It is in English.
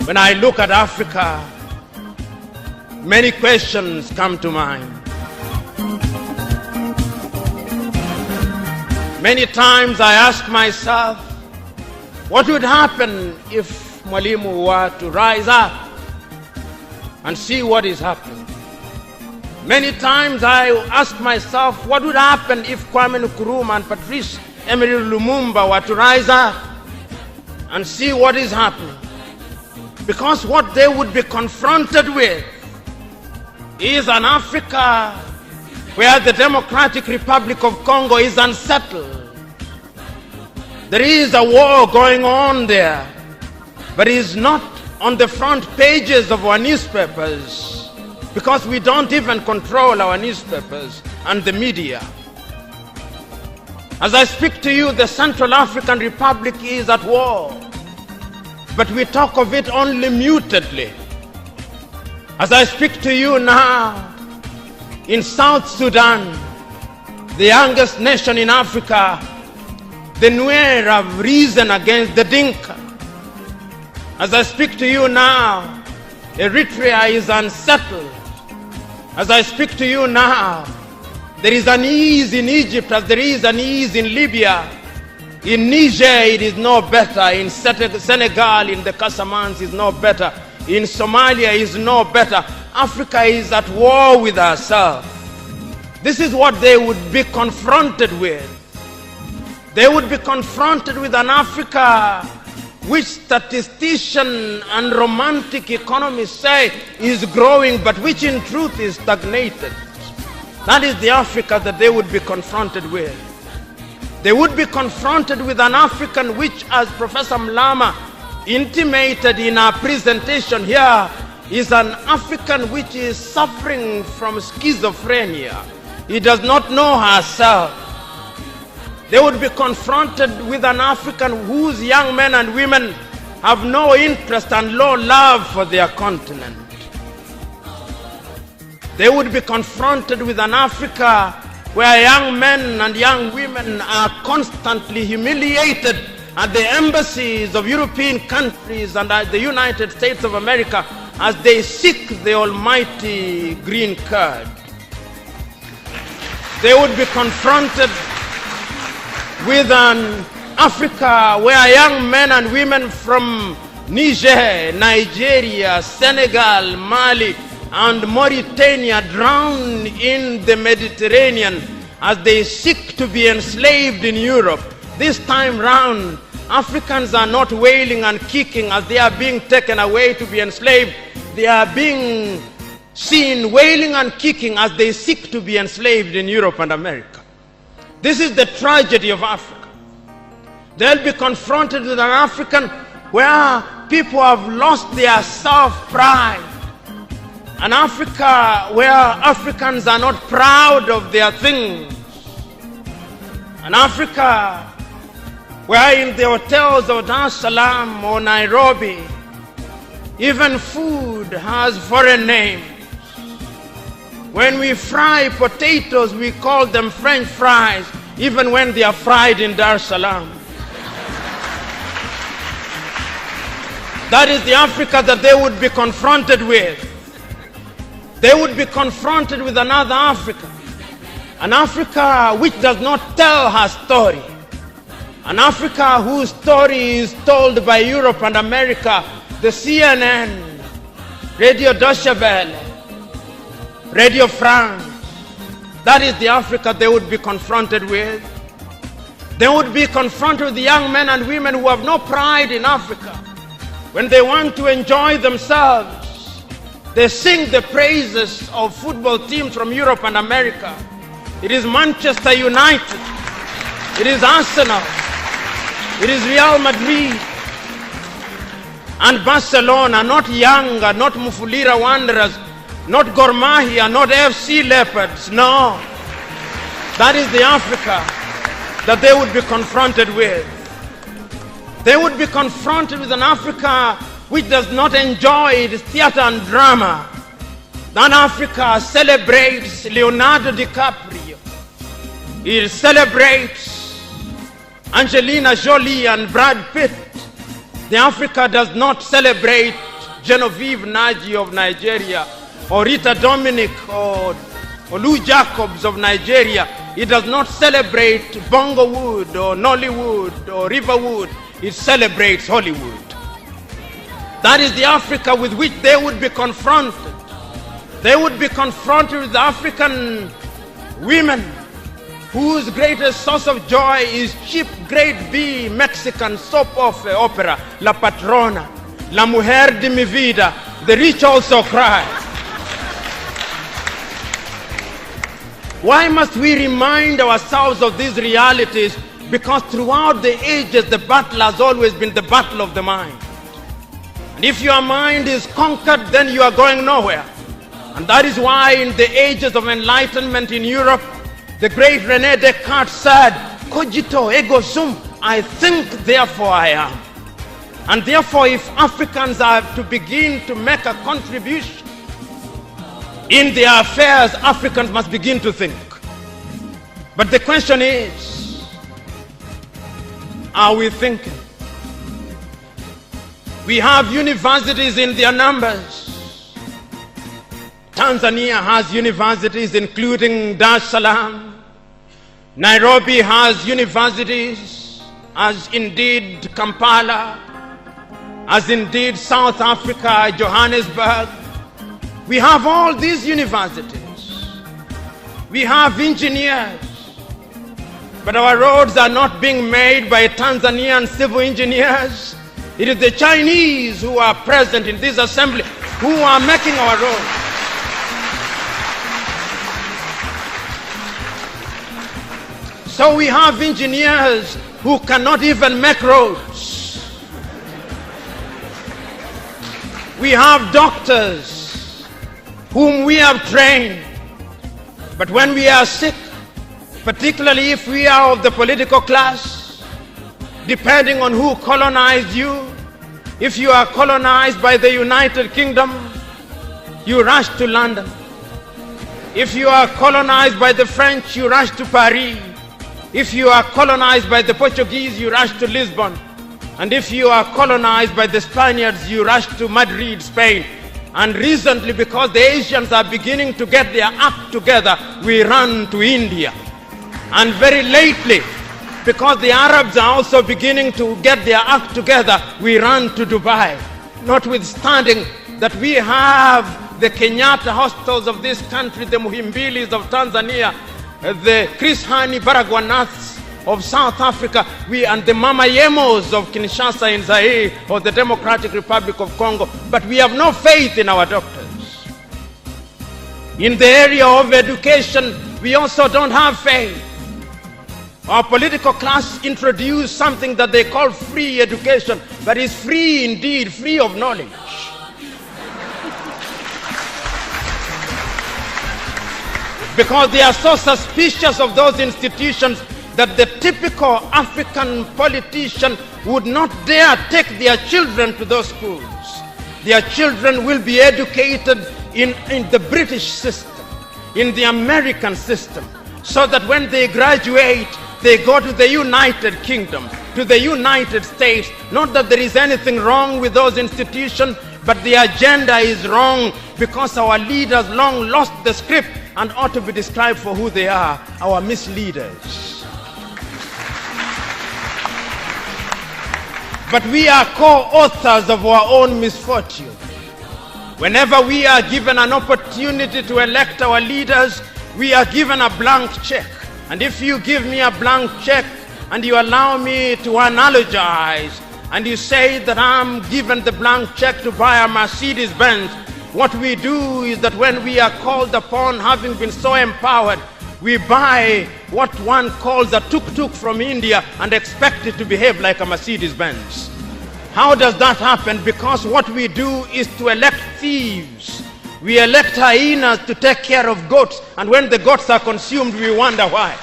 When I look at Africa, many questions come to mind. Many times I ask myself, what would happen if Mwalimu were to rise up and see what is happening? Many times I ask myself, what would happen if Kwame Nkrumah and Patrice Emery Lumumba were to rise up and see what is happening? Because what they would be confronted with is an Africa where the Democratic Republic of Congo is unsettled. There is a war going on there, but it is not on the front pages of our newspapers because we don't even control our newspapers and the media. As I speak to you, the Central African Republic is at war, but we talk of it only mutedly. As I speak to you now, in South Sudan, the youngest nation in Africa, the Nuer have risen against the Dinka. As I speak to you now, Eritrea is unsettled. As I speak to you now, there is an ease in Egypt as there is an ease in Libya. In Niger, it is no better. In Senegal, in the Casamance, is no better. In Somalia, is no better. Africa is at war with herself. This is what they would be confronted with. They would be confronted with an Africa which statisticians and romantic economists say is growing, but which in truth is stagnated. That is the Africa that they would be confronted with. They would be confronted with an African which, as Professor Mlama intimated in our presentation here, is an African which is suffering from schizophrenia. He does not know herself. They would be confronted with an African whose young men and women have no interest and low love for their continent. They would be confronted with an Africa where young men and young women are constantly humiliated at the embassies of European countries and at the United States of America as they seek the almighty green card. They would be confronted with an Africa where young men and women from Niger, Nigeria, Senegal, Mali, and Mauritania drown in the Mediterranean as they seek to be enslaved in Europe. This time round, Africans are not wailing and kicking as they are being taken away to be enslaved. They are being seen wailing and kicking as they seek to be enslaved in Europe and America. This is the tragedy of Africa. They'll be confronted with an African where people have lost their self-pride. An Africa where Africans are not proud of their things. An Africa where in the hotels of Dar es Salaam or Nairobi, even food has foreign names. When we fry potatoes, we call them French fries, even when they are fried in Dar es Salaam. That is the Africa that they would be confronted with. They would be confronted with another Africa. An Africa which does not tell her story. An Africa whose story is told by Europe and America, the CNN, Radio Deutsche Welle, Radio France. That is the Africa they would be confronted with. They would be confronted with the young men and women who have no pride in Africa. When they want to enjoy themselves, they sing the praises of football teams from Europe and America. It is Manchester United. It is Arsenal. It is Real Madrid and Barcelona, not Yanga, not Mufulira Wanderers, not Gor Mahia, not FC Leopards. No. That is the Africa that they would be confronted with. They would be confronted with an Africa which does not enjoy its theater and drama. That Africa celebrates Leonardo DiCaprio. It celebrates Angelina Jolie and Brad Pitt. The Africa does not celebrate Genevieve Naji of Nigeria, or Rita Dominic, or Lou Jacobs of Nigeria. It does not celebrate Bongowood or Nollywood or Riverwood. It celebrates Hollywood. That is the Africa with which they would be confronted. They would be confronted with African women whose greatest source of joy is cheap grade B Mexican soap opera, La Patrona, La Mujer de mi Vida, The Rich Also Cry. Why must we remind ourselves of these realities? Because throughout the ages, the battle has always been the battle of the mind. And if your mind is conquered, then you are going nowhere. And that is why in the ages of enlightenment in Europe, the great René Descartes said, cogito ergo sum, I think, therefore I am. And therefore, if Africans are to begin to make a contribution in their affairs, Africans must begin to think. But the question is, are we thinking? We have universities in their numbers. Tanzania has universities including Dar es Salaam. Nairobi has universities, as indeed Kampala, as indeed South Africa, Johannesburg. We have all these universities. We have engineers. But our roads are not being made by Tanzanian civil engineers. It is the Chinese who are present in this assembly who are making our roads. So we have engineers who cannot even make roads. We have doctors whom we have trained. But when we are sick, particularly if we are of the political class, depending on who colonized you, if you are colonized by the United Kingdom, you rush to London. If you are colonized by the French, you rush to Paris. If you are colonized by the Portuguese, you rush to Lisbon. And if you are colonized by the Spaniards, you rush to Madrid, Spain. And recently, because the Asians are beginning to get their act together, we run to India. And very lately, because the Arabs are also beginning to get their act together, we run to Dubai. Notwithstanding that we have the Kenyatta hostels of this country, the Muhimbilis of Tanzania, the Chris Hani Baragwanaths of South Africa, and the Mama Yemos of Kinshasa in Zaire or the Democratic Republic of Congo, but we have no faith in our doctors. In the area of education, we also don't have faith. Our political class introduced something that they call free education, but it's free indeed, free of knowledge. Because they are so suspicious of those institutions that the typical African politician would not dare take their children to those schools. Their children will be educated in the British system, in the American system, so that when they graduate, they go to the United Kingdom, to the United States. Not that there is anything wrong with those institutions, but the agenda is wrong because our leaders long lost the script and ought to be described for who they are, our misleaders. But we are co-authors of our own misfortune. Whenever we are given an opportunity to elect our leaders, we are given a blank check. And if you give me a blank check and you allow me to analogize, and you say that I'm given the blank check to buy a Mercedes Benz, what we do is that when we are called upon, having been so empowered, we buy what one calls a tuk-tuk from India and expect it to behave like a Mercedes Benz. How does that happen? Because what we do is to elect thieves. We elect hyenas to take care of goats, and when the goats are consumed, we wonder why.